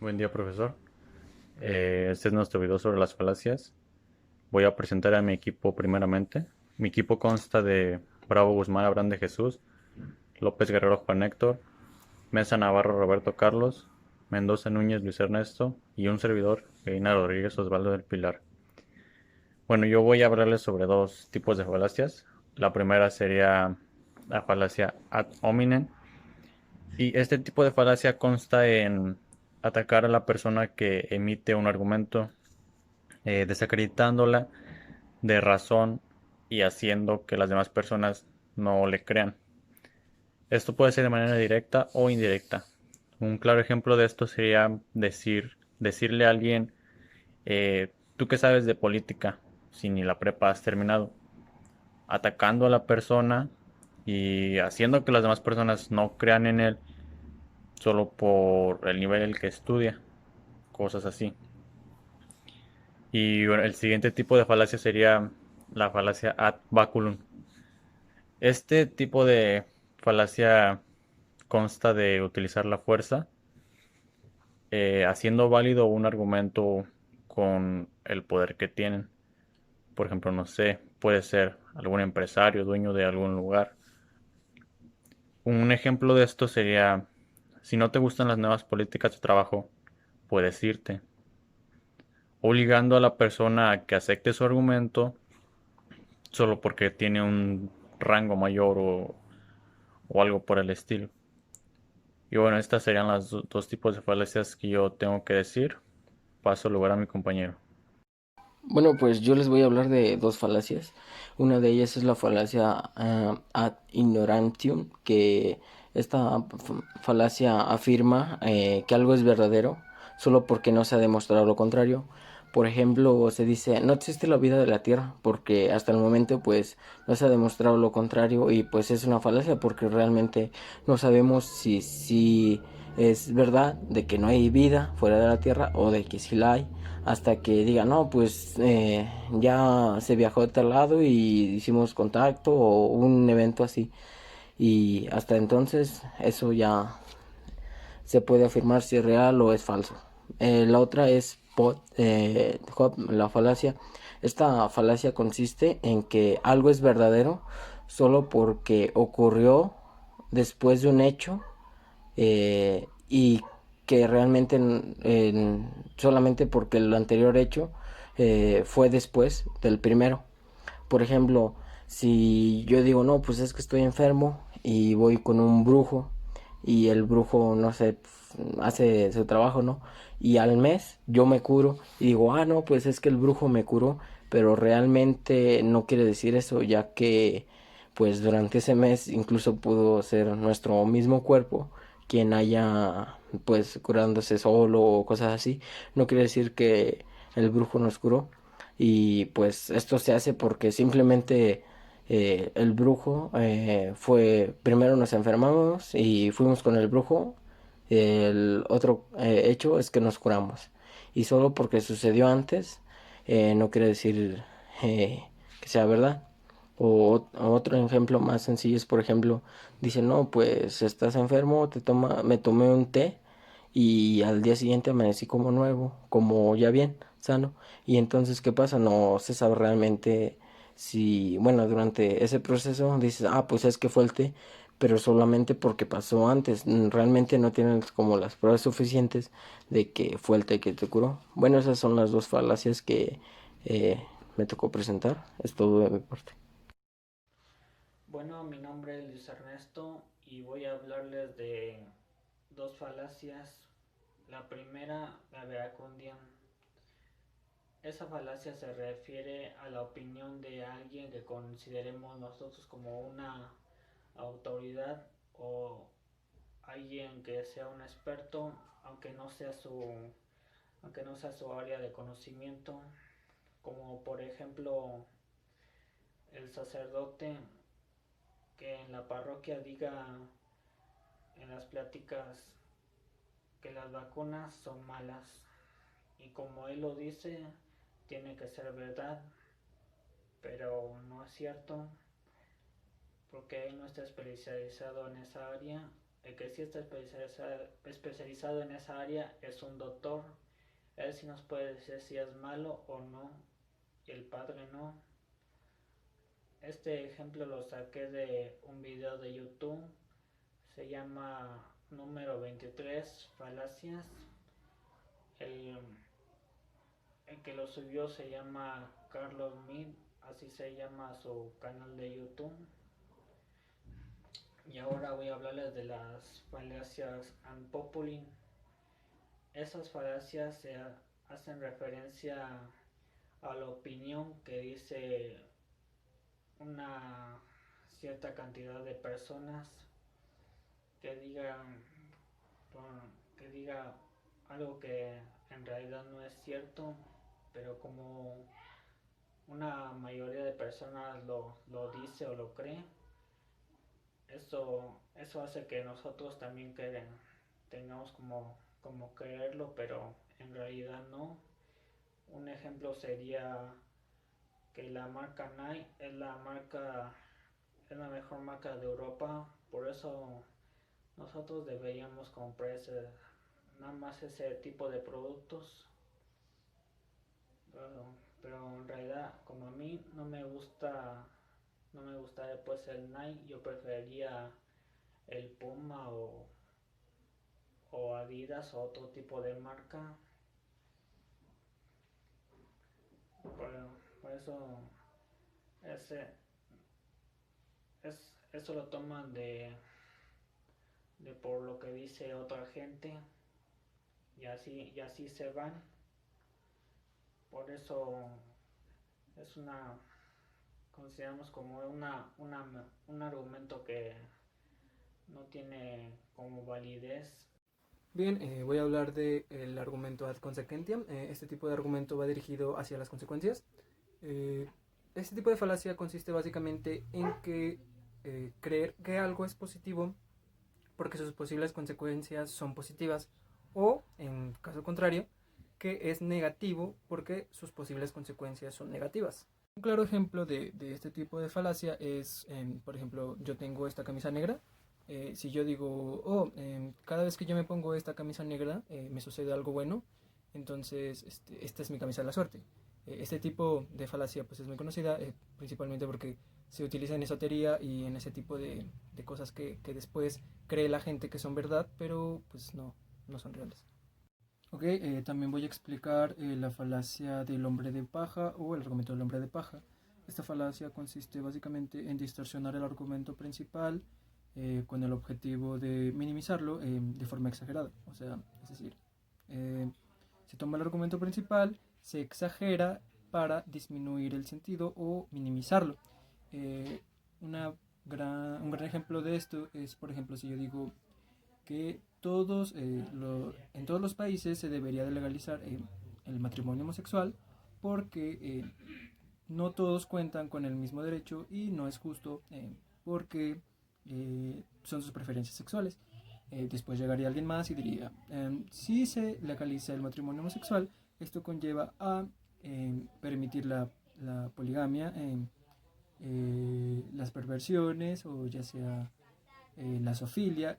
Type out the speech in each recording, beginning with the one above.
Buen día, profesor. Este es nuestro video sobre las falacias. Voy a presentar a mi equipo primeramente. Mi equipo consta de Bravo Guzmán Abraham de Jesús, López Guerrero Juan Héctor, Mesa Navarro Roberto Carlos, Mendoza Núñez Luis Ernesto y un servidor, Reina Rodríguez Osvaldo del Pilar. Bueno, yo voy a hablarles sobre dos tipos de falacias. La primera sería la falacia ad hominem. Y este tipo de falacia consta en atacar a la persona que emite un argumento, desacreditándola de razón y haciendo que las demás personas no le crean. Esto puede ser de manera directa o indirecta. Un claro ejemplo de esto sería decirle a alguien, tú que sabes de política, si ni la prepa has terminado, atacando a la persona y haciendo que las demás personas no crean en él solo por el nivel en el que estudia, cosas así. Y bueno, el siguiente tipo de falacia sería la falacia ad baculum. Este tipo de falacia consta de utilizar la fuerza, haciendo válido un argumento con el poder que tienen. Por ejemplo, no sé, puede ser algún empresario, dueño de algún lugar. Un ejemplo de esto sería, si no te gustan las nuevas políticas de trabajo, puedes irte, obligando a la persona a que acepte su argumento solo porque tiene un rango mayor o algo por el estilo. Y bueno, estas serían las dos tipos de falacias que yo tengo que decir. Paso el lugar a mi compañero. Bueno, pues yo les voy a hablar de dos falacias. Una de ellas es la falacia ad ignorantium, que esta falacia afirma que algo es verdadero solo porque no se ha demostrado lo contrario. Por ejemplo, se dice, no existe la vida de la Tierra, porque hasta el momento pues no se ha demostrado lo contrario y pues es una falacia porque realmente no sabemos si es verdad de que no hay vida fuera de la Tierra o de que sí la hay, hasta que diga, no, pues ya se viajó de tal lado y hicimos contacto o un evento así. Y hasta entonces eso ya se puede afirmar si es real o es falso. La otra es la falacia. Esta falacia consiste en que algo es verdadero solo porque ocurrió después de un hecho, y que realmente solamente porque el anterior hecho fue después del primero. Por ejemplo, si yo digo, no, pues es que estoy enfermo y voy con un brujo y el brujo, no sé, hace su trabajo, ¿no? Y al mes yo me curo y digo, ah, no, pues es que el brujo me curó, pero realmente no quiere decir eso, ya que pues durante ese mes incluso pudo ser nuestro mismo cuerpo quien haya pues curándose solo o cosas así. No quiere decir que el brujo nos curó, y pues esto se hace porque simplemente el brujo fue, primero nos enfermamos y fuimos con el brujo, el otro hecho es que nos curamos, y solo porque sucedió antes no quiere decir que sea verdad. O otro ejemplo más sencillo es, por ejemplo, dice, no, pues estás enfermo, me tomé un té y al día siguiente amanecí como nuevo, como ya bien, sano. Y entonces, ¿qué pasa? No se sabe realmente si, bueno, durante ese proceso dices, ah, pues es que fue el té, pero solamente porque pasó antes. Realmente no tienes como las pruebas suficientes de que fue el té que te curó. Bueno, esas son las dos falacias que me tocó presentar. Es todo de mi parte. Bueno, mi nombre es Luis Ernesto y voy a hablarles de dos falacias. La primera, la verecundiam. Esa falacia se refiere a la opinión de alguien que consideremos nosotros como una autoridad o alguien que sea un experto, aunque no sea su área de conocimiento, como por ejemplo el sacerdote que en la parroquia diga en las pláticas que las vacunas son malas y como él lo dice tiene que ser verdad, pero no es cierto porque él no está especializado en esa área. El que sí está especializado en esa área es un doctor. Él sí nos puede decir si es malo o no, y el padre no. Este ejemplo lo saqué de un video de YouTube. Se llama número 23 falacias. El, el que lo subió se llama Carlos Mid, así se llama su canal de YouTube. Y ahora voy a hablarles de las falacias unpopular. Esas falacias se hacen referencia a la opinión que dice una cierta cantidad de personas que digan que diga algo que en realidad no es cierto, pero como una mayoría de personas lo dice o lo cree, eso hace que nosotros también tengamos como creerlo, pero en realidad no. Un ejemplo sería que la marca Nike es la mejor marca de Europa, por eso nosotros deberíamos comprar nada más ese tipo de productos. Pero en realidad, como a mí no me gusta después el Nike, yo preferiría el Puma o Adidas o otro tipo de marca. Por eso ese, eso lo toman de por lo que dice otra gente, y así se van. Por eso es consideramos como un argumento que no tiene como validez. Bien, voy a hablar del argumento ad consequentiam. Este tipo de argumento va dirigido hacia las consecuencias. Este tipo de falacia consiste básicamente en que creer que algo es positivo porque sus posibles consecuencias son positivas, o en caso contrario, que es negativo porque sus posibles consecuencias son negativas. Un claro ejemplo de este tipo de falacia es, por ejemplo, yo tengo esta camisa negra. Si yo digo, cada vez que yo me pongo esta camisa negra me sucede algo bueno, entonces esta es mi camisa de la suerte. Este tipo de falacia pues es muy conocida, principalmente porque se utiliza en esotería y en ese tipo de cosas que después cree la gente que son verdad, pero pues no son reales. Ok, también voy a explicar la falacia del hombre de paja o el argumento del hombre de paja. Esta falacia consiste básicamente en distorsionar el argumento principal con el objetivo de minimizarlo de forma exagerada. O sea, es decir, se toma el argumento principal, se exagera para disminuir el sentido o minimizarlo. Un gran ejemplo de esto es, por ejemplo, si yo digo que en todos los países se debería de legalizar el matrimonio homosexual porque no todos cuentan con el mismo derecho y no es justo porque son sus preferencias sexuales. Después llegaría alguien más y diría, si se legaliza el matrimonio homosexual, esto conlleva a permitir la poligamia, las perversiones o ya sea la zoofilia,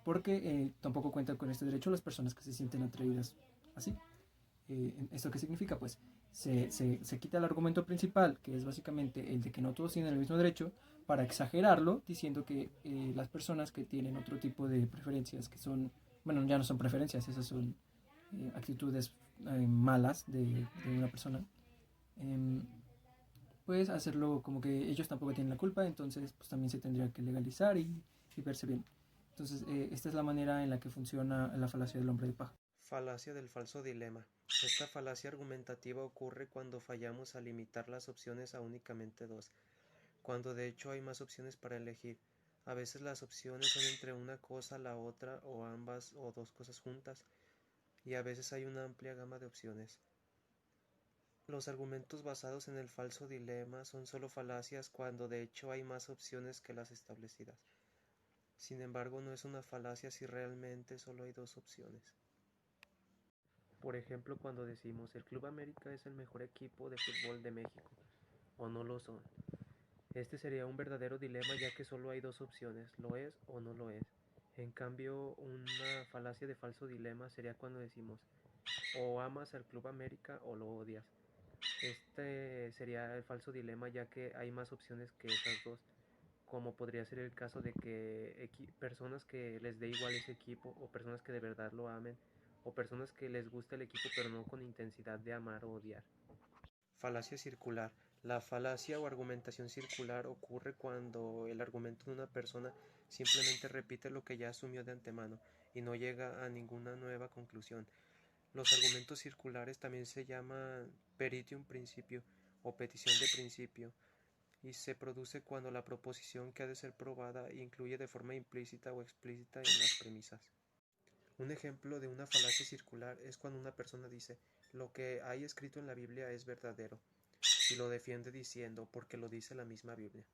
porque tampoco cuentan con este derecho las personas que se sienten atraídas así. ¿Esto qué significa? Pues se quita el argumento principal, que es básicamente el de que no todos tienen el mismo derecho, para exagerarlo, diciendo que las personas que tienen otro tipo de preferencias, que son, bueno, ya no son preferencias, esas son actitudes malas de una persona, pues hacerlo como que ellos tampoco tienen la culpa, entonces pues también se tendría que legalizar y verse bien. Entonces, esta es la manera en la que funciona la falacia del hombre de paja. Falacia del falso dilema. Esta falacia argumentativa ocurre cuando fallamos al limitar las opciones a únicamente dos, cuando de hecho hay más opciones para elegir. A veces las opciones son entre una cosa, la otra, o ambas, o dos cosas juntas, y a veces hay una amplia gama de opciones. Los argumentos basados en el falso dilema son solo falacias cuando de hecho hay más opciones que las establecidas. Sin embargo, no es una falacia si realmente solo hay dos opciones. Por ejemplo, cuando decimos el Club América es el mejor equipo de fútbol de México, o no lo son. Este sería un verdadero dilema ya que solo hay dos opciones, lo es o no lo es. En cambio, una falacia de falso dilema sería cuando decimos o amas al Club América o lo odias. Este sería el falso dilema, ya que hay más opciones que esas dos, como podría ser el caso de que personas que les dé igual ese equipo, o personas que de verdad lo amen, o personas que les gusta el equipo pero no con intensidad de amar o odiar. Falacia circular. La falacia o argumentación circular ocurre cuando el argumento de una persona simplemente repite lo que ya asumió de antemano y no llega a ninguna nueva conclusión. Los argumentos circulares también se llaman peritium principio o petición de principio, y se produce cuando la proposición que ha de ser probada incluye de forma implícita o explícita en las premisas. Un ejemplo de una falacia circular es cuando una persona dice lo que hay escrito en la Biblia es verdadero y lo defiende diciendo porque lo dice la misma Biblia.